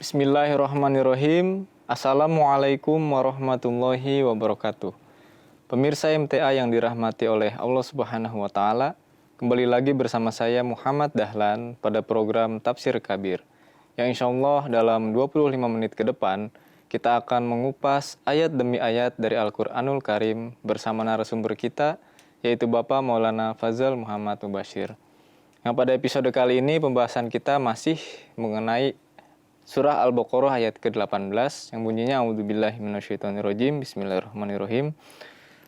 Bismillahirrahmanirrahim. Assalamualaikum warahmatullahi wabarakatuh. Pemirsa MTA yang dirahmati oleh Allah Subhanahu wa Ta'ala, kembali lagi bersama saya Muhammad Dahlan pada program Tafsir Kabir, yang insya Allah dalam 25 menit ke depan kita akan mengupas ayat demi ayat dari Al-Quranul Karim bersama narasumber kita, yaitu Bapak Maulana Fazal Muhammad Mubashir. Nah, pada episode kali ini pembahasan kita masih mengenai Surah Al-Baqarah ayat ke-18 yang bunyinya A'udzubillahi minasyaitonirrajim. Bismillahirrahmanirrahim.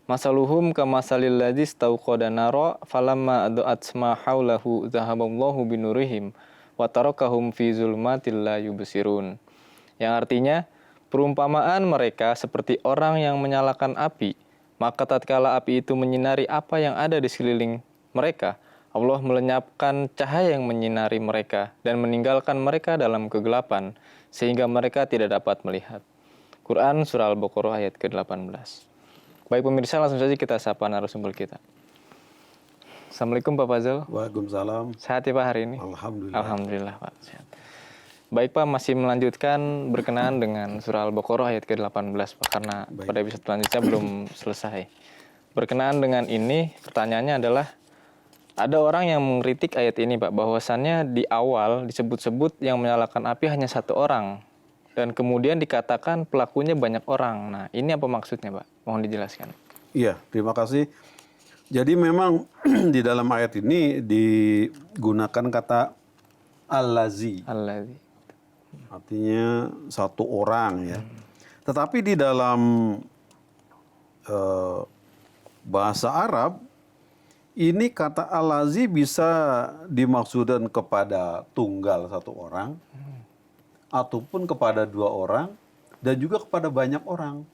Masaluhum kamasalil ladzi istauqada nara falamma ada'at ma haulahu zahaballahu binurihim wa tarakahum fi zulmatil la yubsirun. Yang artinya, perumpamaan mereka seperti orang yang menyalakan api, maka tatkala api itu menyinari apa yang ada di sekeliling mereka, Allah melenyapkan cahaya yang menyinari mereka dan meninggalkan mereka dalam kegelapan, sehingga mereka tidak dapat melihat. Quran Surah Al-Baqarah ayat ke-18. Baik pemirsa, langsung saja kita sapa narasumber kita. Assalamualaikum Pak Fazal. Waalaikumsalam. Sehat ya Pak hari ini? Alhamdulillah. Alhamdulillah Pak, sehat. Baik Pak, masih melanjutkan berkenaan dengan Surah Al-Baqarah ayat ke-18 Pak, karena pada episode selanjutnya belum selesai. Berkenaan dengan ini, pertanyaannya adalah, ada orang yang mengkritik ayat ini Pak, bahwasannya di awal disebut-sebut yang menyalakan api hanya satu orang, dan kemudian dikatakan pelakunya banyak orang. Nah, ini apa maksudnya Pak? Mohon dijelaskan. Iya, terima kasih. Jadi memang di dalam ayat ini digunakan kata allazi. Allazi. Artinya satu orang ya. Tetapi di dalam bahasa Arab, ini kata allazi bisa dimaksudkan kepada tunggal satu orang, ataupun kepada dua orang, dan juga kepada banyak orang.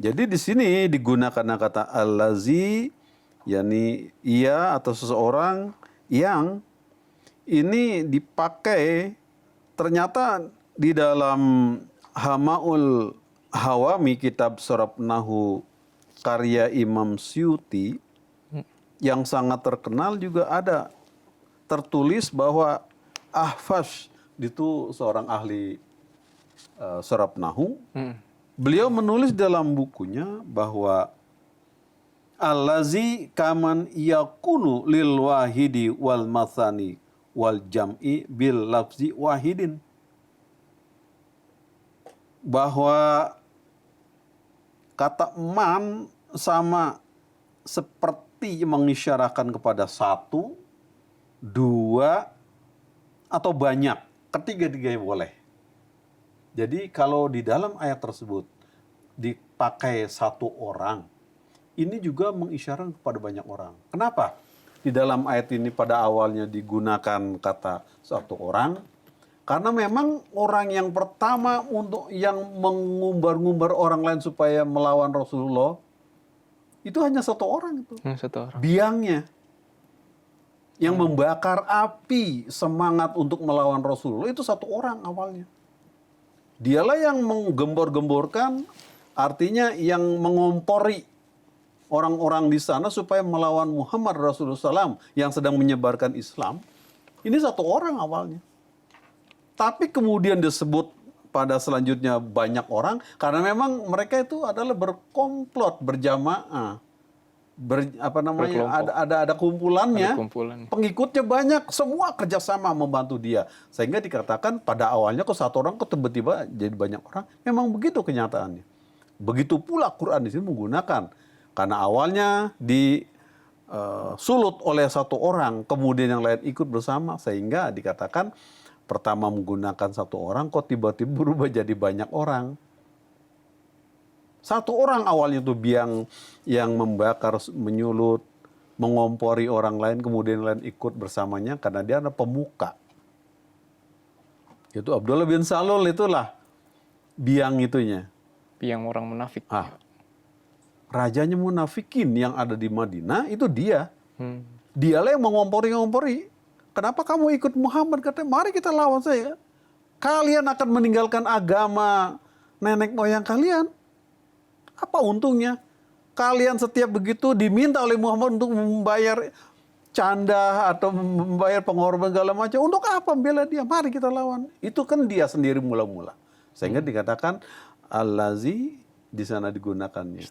Jadi di sini digunakan kata allazi, yakni ia atau seseorang yang ini dipakai ternyata di dalam Hamaul Hawami, kitab Sorab Nahu karya Imam Suyuti, yang sangat terkenal juga ada tertulis bahwa Ahfash itu seorang ahli Sorab Nahu. Beliau menulis dalam bukunya bahwa allazi kaman yakunu lil wahidi wal mathani wal jam'i bil lafzi wahidin. Bahwa kata man sama seperti mengisyarakan kepada satu, dua, atau banyak. Ketiga-tiganya boleh. Jadi kalau di dalam ayat tersebut dipakai satu orang, ini juga mengisyaratkan kepada banyak orang. Kenapa? Di dalam ayat ini pada awalnya digunakan kata satu orang, karena memang orang yang pertama untuk yang mengumbar-ngumbar orang lain supaya melawan Rasulullah, itu hanya satu orang itu. Satu orang. Biangnya. Yang membakar api semangat untuk melawan Rasulullah itu satu orang awalnya. Dialah yang menggembor-gemborkan, artinya yang mengompori orang-orang di sana supaya melawan Muhammad Rasulullah SAW yang sedang menyebarkan Islam. Ini satu orang awalnya. Tapi kemudian disebut pada selanjutnya banyak orang, karena memang mereka itu adalah berkomplot, berjamaah, ada kumpulannya, pengikutnya banyak, semua kerjasama membantu dia, sehingga dikatakan pada awalnya kok satu orang kok tiba-tiba jadi banyak orang. Memang begitu kenyataannya. Begitu pula Quran di sini menggunakan, karena awalnya disulut oleh satu orang, kemudian yang lain ikut bersama, sehingga dikatakan pertama menggunakan satu orang, kok tiba-tiba berubah jadi banyak orang. Satu orang awalnya itu biang yang membakar, menyulut, mengompori orang lain, kemudian lain ikut bersamanya karena dia ada pemuka. Itu Abdullah bin Salul, itulah biang itunya. Biang orang munafik. Rajanya munafikin yang ada di Madinah itu dia. Dialah yang mengompori-ngompori. Kenapa kamu ikut Muhammad? Katanya, mari kita lawan saya. Kalian akan meninggalkan agama nenek moyang kalian. Apa untungnya? Kalian setiap begitu diminta oleh Muhammad untuk membayar canda atau membayar pengorbanan segala macam. Untuk apa membela dia? Mari kita lawan. Itu kan dia sendiri mula-mula. Sehingga dikatakan allazi di sana digunakannya.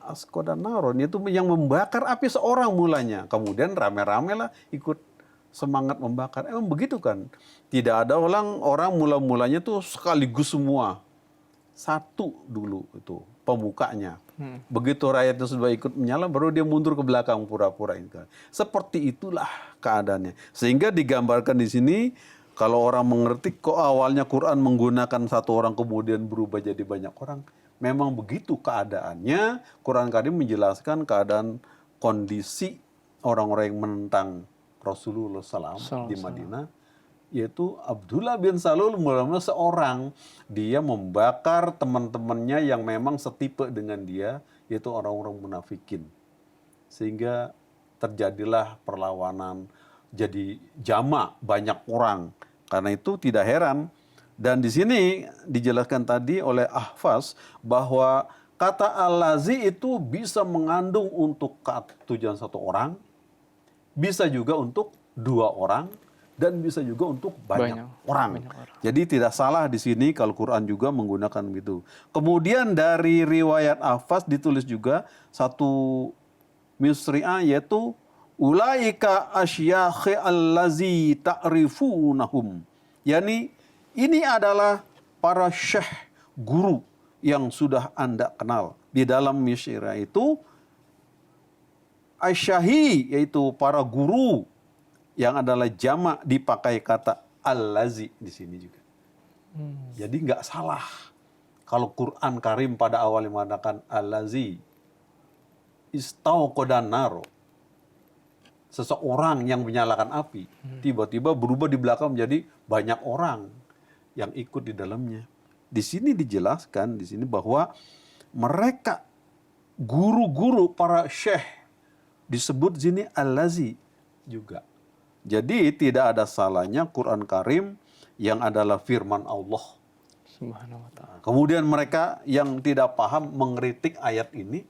Askoda naron itu yang membakar api seorang mulanya. Kemudian rame-rame lah ikut semangat membakar. Emang begitu kan? Tidak ada orang mula-mulanya tuh sekaligus semua. Satu dulu itu pembukanya. Begitu rakyatnya sudah ikut menyala, baru dia mundur ke belakang pura-pura itu. Seperti itulah keadaannya. Sehingga digambarkan di sini, kalau orang mengerti kok awalnya Quran menggunakan satu orang kemudian berubah jadi banyak orang. Memang begitu keadaannya. Quran Karim menjelaskan keadaan kondisi orang-orang yang menentang Rasulullah SAW di Madinah. Yaitu Abdullah bin Salul mula-mula seorang. Dia membakar teman-temannya yang memang setipe dengan dia, yaitu orang-orang munafikin. Sehingga terjadilah perlawanan, jadi jamak banyak orang. Karena itu tidak heran. Dan di sini dijelaskan tadi oleh Ahfaz bahwa kata allazi itu bisa mengandung untuk tujuan satu orang, bisa juga untuk dua orang, dan bisa juga untuk banyak orang. Jadi tidak salah di sini kalau Quran juga menggunakan begitu. Kemudian dari riwayat Ahfaz ditulis juga satu misri'ah yaitu ulaika asyakhi allazi ta'rifunahum. Yani ini adalah para syekh guru yang sudah Anda kenal. Di dalam misri'ah itu asyahi yaitu para guru yang adalah jamak dipakai kata allazi di sini juga. Jadi nggak salah kalau Quran Karim pada awalnya mengatakan allazi istauqadan naro. Seseorang yang menyalakan api, tiba-tiba berubah di belakang menjadi banyak orang yang ikut di dalamnya. Di sini dijelaskan di sini bahwa mereka guru-guru para syekh disebut sini allazi juga. Jadi tidak ada salahnya Quran Karim yang adalah firman Allah. Subhanahu wa ta'ala. Kemudian mereka yang tidak paham mengkritik ayat ini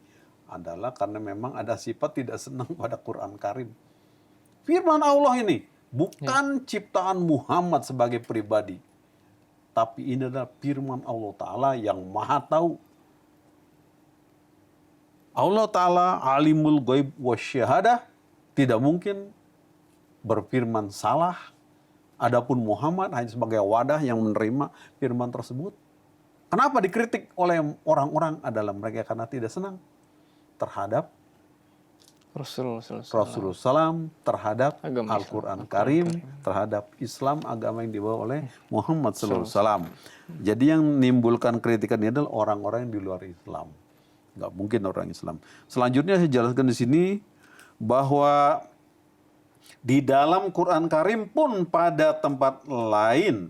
adalah karena memang ada sifat tidak senang pada Quran Karim. Firman Allah ini bukan ciptaan Muhammad sebagai pribadi. Tapi ini adalah firman Allah Ta'ala yang maha tahu. Allah Ta'ala alimul ghaib wasyahadah, tidak mungkin berfirman salah. Adapun Muhammad hanya sebagai wadah yang menerima firman tersebut. Kenapa dikritik oleh orang-orang adalah mereka karena tidak senang terhadap Rasulullah SAW, terhadap Al-Quran Karim, terhadap Islam, agama yang dibawa oleh Muhammad SAW. Jadi yang menimbulkan kritikan ini adalah orang-orang yang di luar Islam. Nggak mungkin orang Islam. Selanjutnya saya jelaskan di sini bahwa di dalam Quran Karim pun pada tempat lain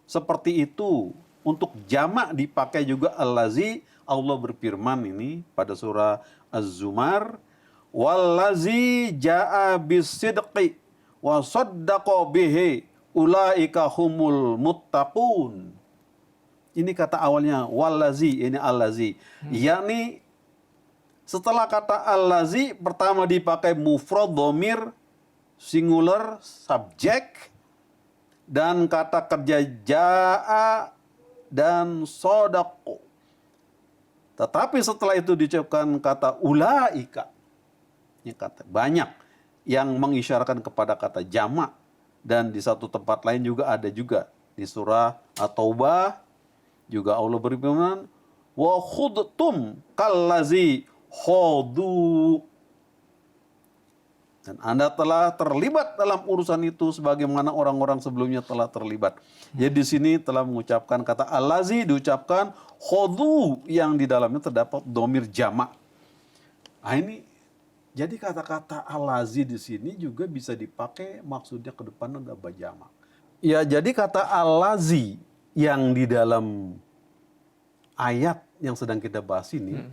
seperti itu. Untuk jamak dipakai juga allazi. Allah berfirman ini pada surah Az-Zumar, wallazi ja'a bisidqi wa saddaqa bihi ulaika humul muttaqun. Ini kata awalnya wallazi, ini allazi. Yakni setelah kata allazi pertama dipakai mufrad dhamir singular subjek dan kata kerja ja'a dan sodaqo. Tetapi setelah itu diucapkan kata ulaika, ini kata banyak yang mengisyaratkan kepada kata jamak. Dan di satu tempat lain juga ada juga di surah At-Taubah juga Allah berfirman wa khudtum kallazi khodu. Dan Anda telah terlibat dalam urusan itu sebagaimana orang-orang sebelumnya telah terlibat. Jadi di sini telah mengucapkan kata allazi diucapkan khodu yang di dalamnya terdapat domir jamak. Nah ini jadi kata-kata allazi di sini juga bisa dipakai maksudnya ke depan ada bajamak. Ya jadi kata allazi yang di dalam ayat yang sedang kita bahas ini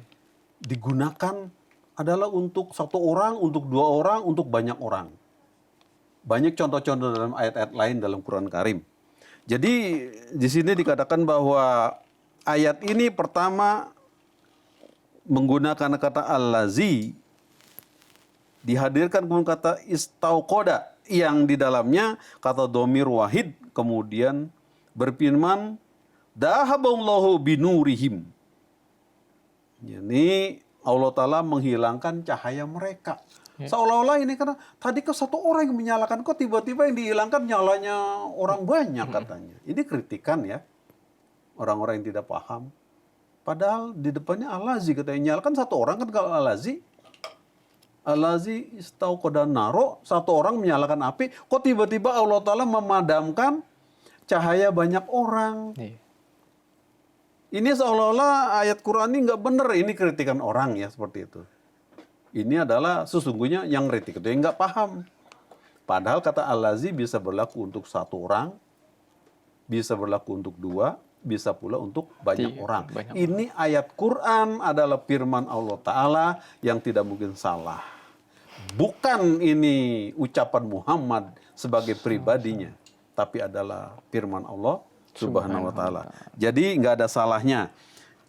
digunakan adalah untuk satu orang, untuk dua orang, untuk banyak orang. Banyak contoh-contoh dalam ayat-ayat lain dalam Quran Karim. Jadi di sini dikatakan bahwa ayat ini pertama menggunakan kata allazi dihadirkan kemudian kata istauqoda yang di dalamnya kata domir wahid, kemudian berfirman dahaballahu binurihim. Jadi Allah Ta'ala menghilangkan cahaya mereka. Seolah-olah ini karena tadi kok satu orang yang menyalakan, kok tiba-tiba yang dihilangkan nyalanya orang banyak katanya. Ini kritikan ya, orang-orang yang tidak paham. Padahal di depannya Al-Lazi katanya, nyalakan satu orang kan kalau Al-Lazi istauqoda naro, satu orang menyalakan api, kok tiba-tiba Allah Ta'ala memadamkan cahaya banyak orang. Iya. Ini seolah-olah ayat Quran ini nggak benar, ini kritikan orang ya seperti itu. Ini adalah sesungguhnya yang kritik itu yang nggak paham. Padahal kata Al-Lazi bisa berlaku untuk satu orang, bisa berlaku untuk dua, bisa pula untuk banyak orang. Ini ayat Quran adalah firman Allah Ta'ala yang tidak mungkin salah. Bukan ini ucapan Muhammad sebagai pribadinya, tapi adalah firman Allah Subhanahu wa Ta'ala. Jadi nggak ada salahnya.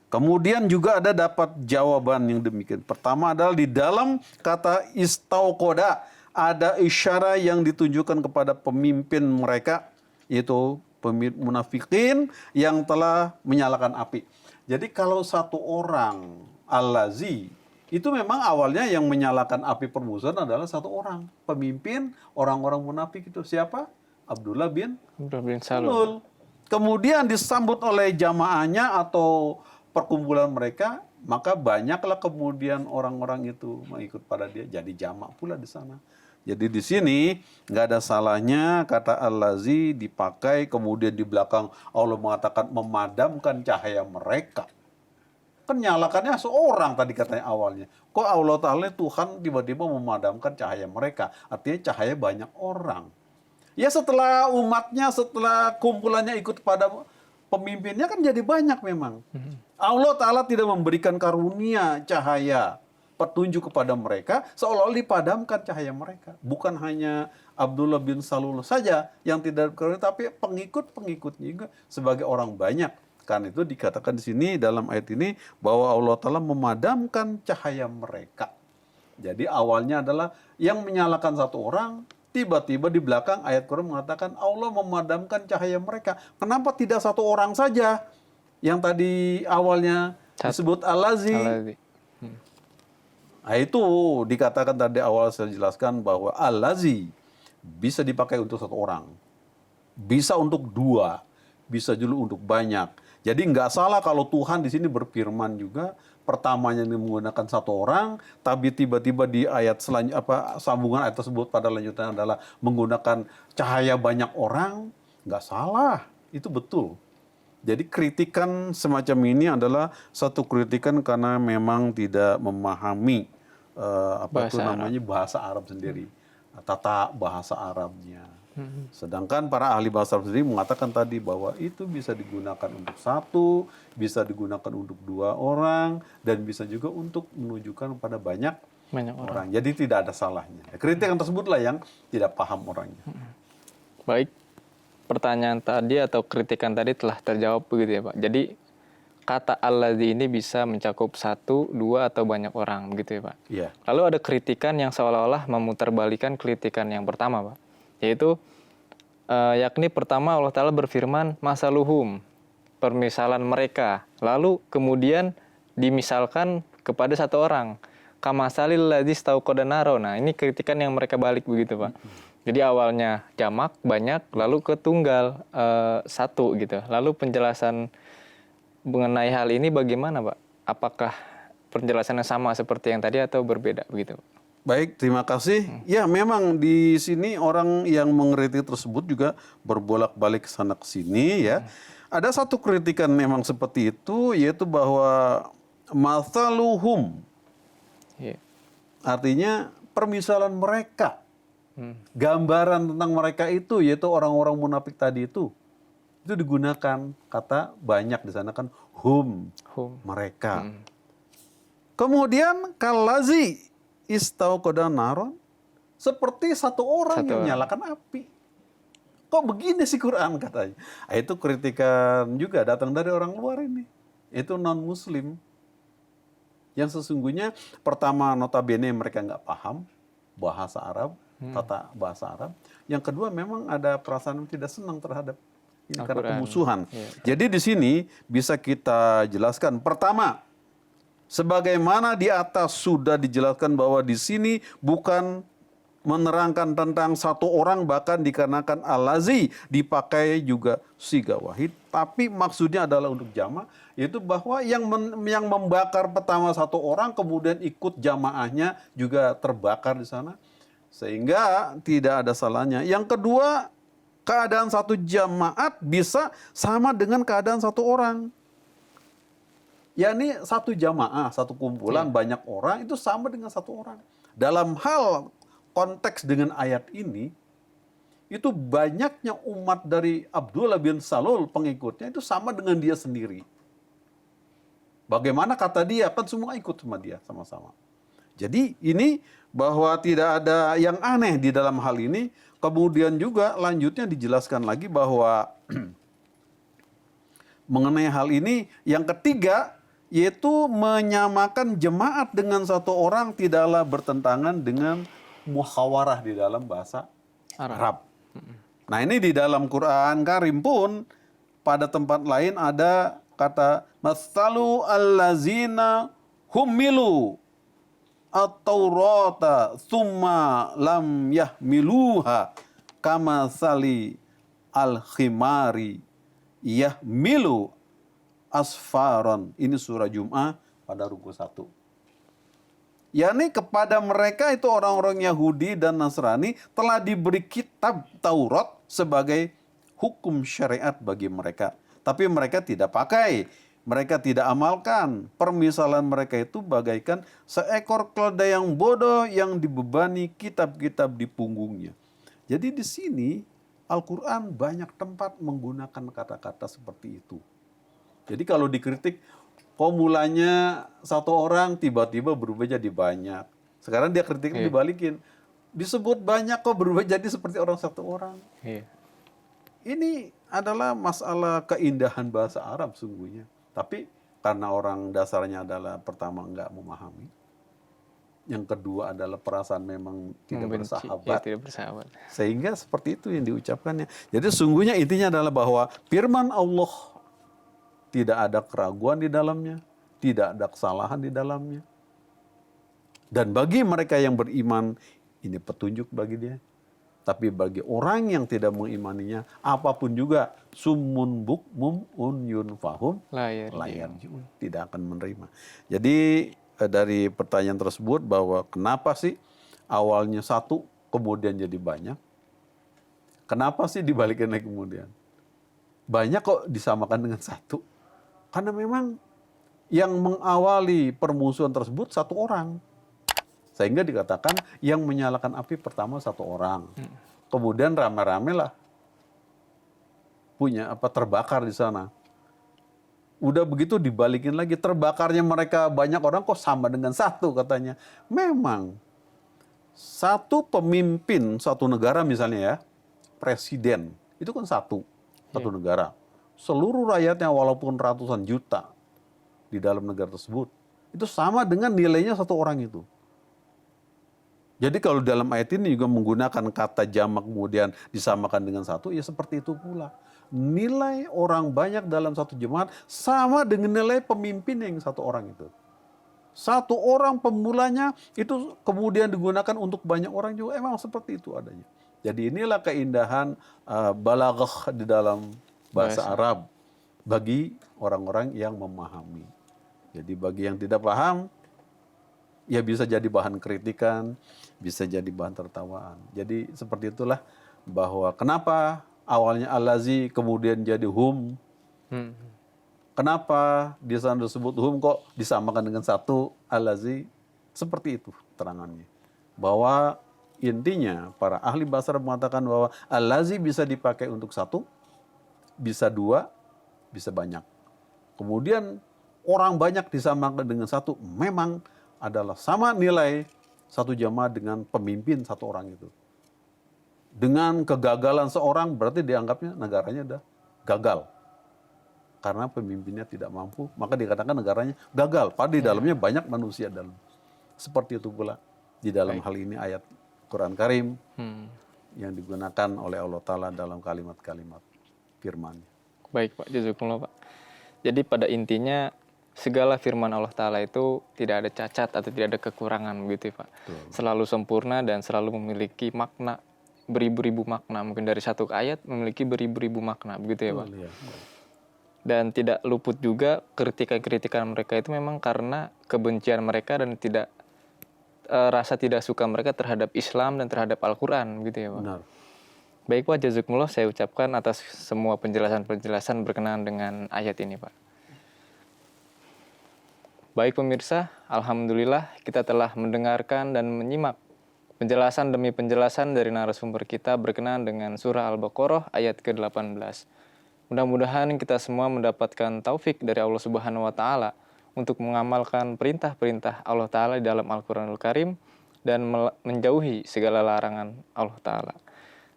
Kemudian juga ada dapat jawaban yang demikian. Pertama adalah di dalam kata istauqoda ada isyarat yang ditunjukkan kepada pemimpin mereka, yaitu pemimpin munafikin yang telah menyalakan api. Jadi kalau satu orang Al-Lazi itu memang awalnya yang menyalakan api permusuhan adalah satu orang pemimpin orang-orang munafik itu siapa? Abdullah bin Salul. Kemudian disambut oleh jamaahnya atau perkumpulan mereka, maka banyaklah kemudian orang-orang itu mengikut pada dia, jadi jamak pula di sana. Jadi di sini nggak ada salahnya kata Al-Lazi dipakai, kemudian di belakang Allah mengatakan memadamkan cahaya mereka. Kan nyalakannya seorang tadi katanya awalnya. Kok Allah Ta'ala Tuhan tiba-tiba memadamkan cahaya mereka? Artinya cahaya banyak orang. Ya setelah umatnya, setelah kumpulannya ikut pada pemimpinnya kan jadi banyak memang. Allah Ta'ala tidak memberikan karunia cahaya petunjuk kepada mereka, seolah-olah dipadamkan cahaya mereka. Bukan hanya Abdullah bin Salul saja yang tidak karunia, tapi pengikut-pengikutnya juga sebagai orang banyak. Kan itu dikatakan di sini dalam ayat ini bahwa Allah Ta'ala memadamkan cahaya mereka. Jadi awalnya adalah yang menyalakan satu orang, tiba-tiba di belakang ayat Quran mengatakan Allah memadamkan cahaya mereka. Kenapa tidak satu orang saja? Yang tadi awalnya disebut Al-Lazi. Nah, itu dikatakan tadi awal saya jelaskan bahwa Al-Lazi bisa dipakai untuk satu orang. Bisa untuk dua. Bisa juga untuk banyak. Jadi nggak salah kalau Tuhan di sini berfirman juga. Pertamanya menggunakan satu orang, tapi tiba-tiba di ayat selanjutnya sambungan ayat tersebut pada lanjutannya adalah menggunakan cahaya banyak orang, nggak salah, itu betul. Jadi kritikan semacam ini adalah satu kritikan karena memang tidak memahami bahasa Arab sendiri, tata bahasa Arabnya. Sedangkan para ahli bahasa Arab sendiri mengatakan tadi bahwa itu bisa digunakan untuk satu, bisa digunakan untuk dua orang, dan bisa juga untuk menunjukkan pada banyak orang. Jadi tidak ada salahnya. Kritikan tersebutlah yang tidak paham orangnya. Baik, pertanyaan tadi atau kritikan tadi telah terjawab begitu ya Pak. Jadi kata Al-Lazi ini bisa mencakup satu, dua, atau banyak orang begitu ya Pak. Iya. Lalu ada kritikan yang seolah-olah memutarbalikan kritikan yang pertama Pak. Yaitu yakni pertama Allah Ta'ala berfirman masaluhum, permisalan mereka. Lalu kemudian dimisalkan kepada satu orang. Kamasalil ladzi istauqada naro. Nah ini kritikan yang mereka balik begitu Pak. Jadi awalnya jamak, banyak, lalu ke tunggal, satu gitu. Lalu penjelasan mengenai hal ini bagaimana Pak? Apakah penjelasannya sama seperti yang tadi atau berbeda begitu Pak? Baik, terima kasih. Ya, memang di sini orang yang mengkritik tersebut juga berbolak-balik ke sana ke sini ya. Ada satu kritikan memang seperti itu, yaitu bahwa mathaluhum. Artinya permisalan mereka. Gambaran tentang mereka itu, yaitu orang-orang munafik tadi itu digunakan kata banyak di sana kan hum. Mereka. Kemudian kalazi istauqada naron, seperti satu orang yang menyalakan api. Kok begini sih Quran katanya? Itu kritikan juga datang dari orang luar ini. Itu non-muslim. Yang sesungguhnya pertama notabene mereka nggak paham. bahasa Arab, tata bahasa Arab. Yang kedua memang ada perasaan yang tidak senang terhadap ini karena Al-Quran. kemusuhan. Iya. Jadi di sini bisa kita jelaskan. Pertama, sebagaimana di atas sudah dijelaskan bahwa di sini bukan menerangkan tentang satu orang, bahkan dikarenakan al-lazi dipakai juga siga wahid, tapi maksudnya adalah untuk jama', yaitu bahwa yang membakar pertama satu orang kemudian ikut jamaahnya juga terbakar di sana, sehingga tidak ada salahnya. Yang kedua, keadaan satu jamaat bisa sama dengan keadaan satu orang. Yakni satu jamaah, satu kumpulan banyak orang itu sama dengan satu orang. Dalam hal konteks dengan ayat ini, itu banyaknya umat dari Abdullah bin Salul pengikutnya itu sama dengan dia sendiri. Bagaimana kata dia, kan semua ikut sama dia sama-sama. Jadi ini bahwa tidak ada yang aneh di dalam hal ini. Kemudian juga lanjutnya dijelaskan lagi bahwa mengenai hal ini yang ketiga, yaitu menyamakan jemaat dengan satu orang tidaklah bertentangan dengan muhawarah di dalam bahasa Arab. Nah ini di dalam Quran Karim pun pada tempat lain ada kata masalu allazina humilu at-taurata thumma lam yahmiluha kama sali al-khimari yahmilu asfaron. Ini surah Jum'ah pada ruku 1. yakni kepada mereka itu orang-orang Yahudi dan Nasrani telah diberi kitab Taurat sebagai hukum syariat bagi mereka. Tapi mereka tidak pakai, mereka tidak amalkan. Permisalan mereka itu bagaikan seekor keledai yang bodoh yang dibebani kitab-kitab di punggungnya. Jadi di sini Al-Quran banyak tempat menggunakan kata-kata seperti itu. Jadi kalau dikritik, kok mulanya satu orang tiba-tiba berubah jadi banyak. Sekarang dia kritiknya dibalikin. Disebut banyak kok berubah jadi seperti orang satu orang. Ini adalah masalah keindahan bahasa Arab sungguhnya. Tapi karena orang dasarnya adalah pertama enggak memahami. Yang kedua adalah perasaan memang tidak bersahabat. Ya, tidak bersahabat. Sehingga seperti itu yang diucapkannya. Jadi sungguhnya intinya adalah bahwa firman Allah tidak ada keraguan di dalamnya, tidak ada kesalahan di dalamnya. Dan bagi mereka yang beriman, ini petunjuk bagi dia. Tapi bagi orang yang tidak mengimaninya, apapun juga, summun bukmum unyun fahum, layar tidak akan menerima. Jadi dari pertanyaan tersebut bahwa kenapa sih awalnya satu, kemudian jadi banyak? Kenapa sih dibalikin lagi kemudian? Banyak kok disamakan dengan satu. Karena memang yang mengawali permusuhan tersebut satu orang. Sehingga dikatakan yang menyalakan api pertama satu orang. Kemudian rame-rame lah punya terbakar di sana. Udah begitu dibalikin lagi, terbakarnya mereka banyak orang kok sama dengan satu katanya. Memang satu pemimpin satu negara misalnya ya, presiden, itu kan satu negara. Seluruh rakyatnya walaupun ratusan juta di dalam negara tersebut, itu sama dengan nilainya satu orang itu. Jadi kalau dalam ayat ini juga menggunakan kata jamak kemudian disamakan dengan satu, ya seperti itu pula. Nilai orang banyak dalam satu jemaat sama dengan nilai pemimpin yang satu orang itu. Satu orang pemulanya itu kemudian digunakan untuk banyak orang juga, emang seperti itu adanya. Jadi inilah keindahan balaghah di dalam bahasa Arab bagi orang-orang yang memahami. Jadi bagi yang tidak paham, ya bisa jadi bahan kritikan, bisa jadi bahan tertawaan. Jadi seperti itulah bahwa kenapa awalnya al-lazi kemudian jadi hum. Kenapa di sana disebut hum kok disamakan dengan satu al-lazi? Seperti itu terangannya. Bahwa intinya para ahli bahasa Arab mengatakan bahwa al-lazi bisa dipakai untuk satu, bisa dua, bisa banyak. Kemudian orang banyak disamakan dengan satu, memang adalah sama nilai satu jamaah dengan pemimpin satu orang itu. Dengan kegagalan seorang berarti dianggapnya negaranya udah gagal. Karena pemimpinnya tidak mampu, maka dikatakan negaranya gagal. Padahal di dalamnya banyak manusia dalam. Seperti itu pula di dalam hal ini ayat Quran Karim Hmm. yang digunakan oleh Allah Ta'ala dalam kalimat-kalimat firman. Baik Pak, jazakumullah Pak. Jadi pada intinya segala firman Allah Ta'ala itu tidak ada cacat atau tidak ada kekurangan begitu ya Pak. Betul. Selalu sempurna dan selalu memiliki makna beribu-ribu makna. Mungkin dari satu ayat memiliki beribu-ribu makna begitu ya Pak. Betul, ya. Dan tidak luput juga kritikan-kritikan mereka itu memang karena kebencian mereka dan tidak rasa tidak suka mereka terhadap Islam dan terhadap Al-Quran gitu ya Pak. Benar. Baik Pak, jazakumullah saya ucapkan atas semua penjelasan-penjelasan berkenaan dengan ayat ini Pak. Baik pemirsa, alhamdulillah kita telah mendengarkan dan menyimak penjelasan demi penjelasan dari narasumber kita berkenaan dengan surah Al-Baqarah ayat ke-18. Mudah-mudahan kita semua mendapatkan taufik dari Allah Subhanahu wa taala untuk mengamalkan perintah-perintah Allah taala di dalam Al-Qur'anul Karim dan menjauhi segala larangan Allah taala.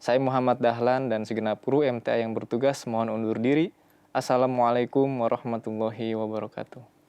Saya Muhammad Dahlan dan segenap kru MTA yang bertugas mohon undur diri. Assalamualaikum warahmatullahi wabarakatuh.